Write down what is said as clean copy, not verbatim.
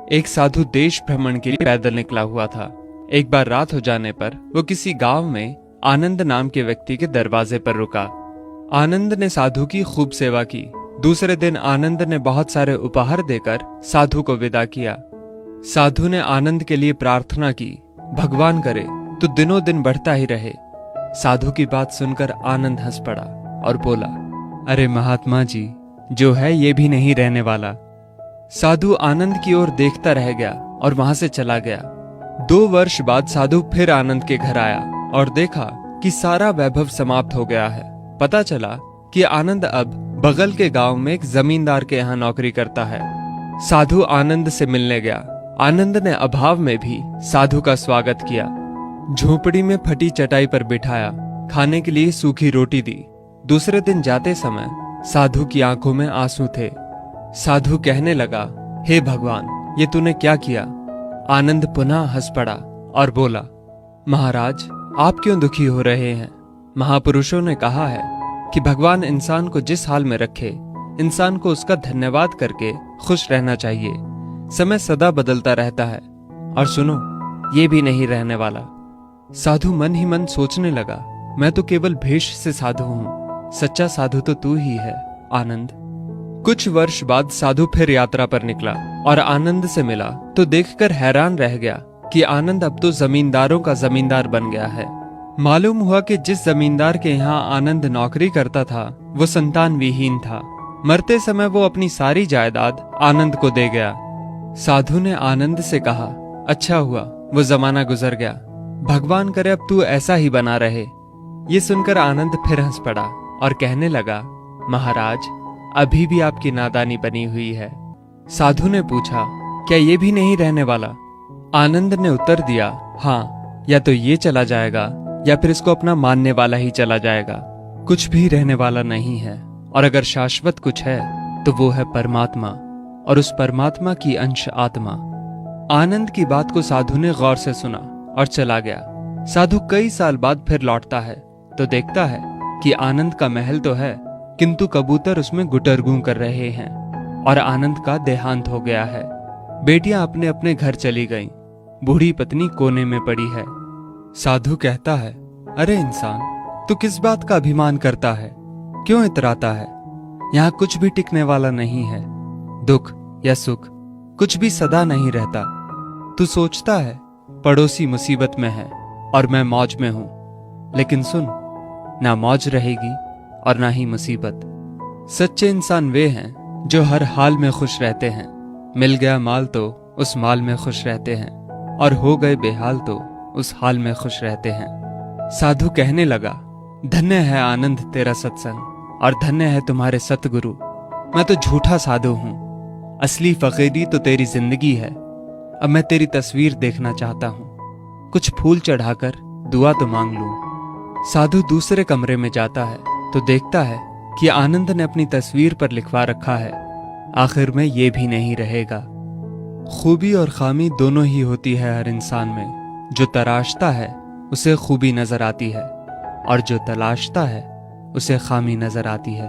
एक साधु देश भ्रमण के लिए पैदल निकला हुआ था। एक बार रात हो जाने पर वो किसी गांव में आनंद नाम के व्यक्ति के दरवाजे पर रुका। आनंद ने साधु की खूब सेवा की। दूसरे दिन आनंद ने बहुत सारे उपहार देकर साधु को विदा किया। साधु ने आनंद के लिए प्रार्थना की, भगवान करे तू दिनों दिन बढ़ता ही रहे। साधु की बात सुनकर आनंद हंस पड़ा और बोला, अरे महात्मा जी, जो है ये भी नहीं रहने वाला। साधु आनंद की ओर देखता रह गया और वहां से चला गया। 2 वर्ष बाद साधु फिर आनंद के घर आया और देखा कि सारा वैभव समाप्त हो गया है। पता चला कि आनंद अब बगल के गांव में एक जमींदार के यहाँ नौकरी करता है। साधु आनंद से मिलने गया। आनंद ने अभाव में भी साधु का स्वागत किया। झोपड़ी में फटी चटाई पर बिठाया, खाने के लिए सूखी रोटी दी। दूसरे दिन जाते समय साधु की आंखों में आंसू थे। साधु कहने लगा, हे भगवान, ये तूने क्या किया? आनंद पुनः हंस पड़ा और बोला, महाराज, आप क्यों दुखी हो रहे हैं? महापुरुषों ने कहा है कि भगवान इंसान को जिस हाल में रखे, इंसान को उसका धन्यवाद करके खुश रहना चाहिए। समय सदा बदलता रहता है और सुनो, ये भी नहीं रहने वाला। साधु मन ही मन सोचने लगा, मैं तो केवल भेष से साधु हूं, सच्चा साधु तो तू ही है आनंद। कुछ वर्ष बाद साधु फिर यात्रा पर निकला और आनंद से मिला तो देखकर हैरान रह गया कि आनंद अब तो जमींदारों का जमींदार बन गया है। मालूम हुआ कि जिस जमींदार के यहाँ आनंद नौकरी करता था वो संतान विहीन था। मरते समय वो अपनी सारी जायदाद आनंद को दे गया। साधु ने आनंद से कहा, अच्छा हुआ वो जमाना गुजर गया, भगवान करे अब तू ऐसा ही बना रहे। ये सुनकर आनंद फिर हंस पड़ा और कहने लगा, महाराज, अभी भी आपकी नादानी बनी हुई है। साधु ने पूछा, क्या ये भी नहीं रहने वाला? आनंद ने उत्तर दिया, हाँ, या तो ये चला जाएगा या फिर इसको अपना मानने वाला ही चला जाएगा। कुछ भी रहने वाला नहीं है, और अगर शाश्वत कुछ है तो वो है परमात्मा, और उस परमात्मा की अंश आत्मा। आनंद की बात को साधु ने गौर से सुना और चला गया। साधु कई साल बाद फिर लौटता है तो देखता है कि आनंद का महल तो है, किंतु कबूतर उसमें गुटरगू कर रहे हैं और आनंद का देहांत हो गया है। बेटियां अपने अपने घर चली गईं, बूढ़ी पत्नी कोने में पड़ी है। साधु कहता है, अरे इंसान, तू किस बात का अभिमान करता है? क्यों इतराता है? यहाँ कुछ भी टिकने वाला नहीं है। दुख या सुख कुछ भी सदा नहीं रहता। तू सोचता है पड़ोसी मुसीबत में है और मैं मौज में हूं, लेकिन सुन, ना मौज रहेगी और ना ही मुसीबत। सच्चे इंसान वे हैं जो हर हाल में खुश रहते हैं। मिल गया माल तो उस माल में खुश रहते हैं, और हो गए बेहाल तो उस हाल में खुश रहते हैं। साधु कहने लगा, धन्य है आनंद तेरा सत्संग, और धन्य है तुम्हारे सतगुरु। मैं तो झूठा साधु हूं, असली फकीरी तो तेरी जिंदगी है। अब मैं तेरी तस्वीर देखना चाहता हूं, कुछ फूल चढ़ाकर दुआ तो मांग लूं। साधु दूसरे कमरे में जाता है तो देखता है कि आनंद ने अपनी तस्वीर पर लिखवा रखा है, आखिर में ये भी नहीं रहेगा। खूबी और खामी दोनों ही होती है हर इंसान में। जो तराशता है उसे खूबी नजर आती है, और जो तलाशता है उसे खामी नजर आती है।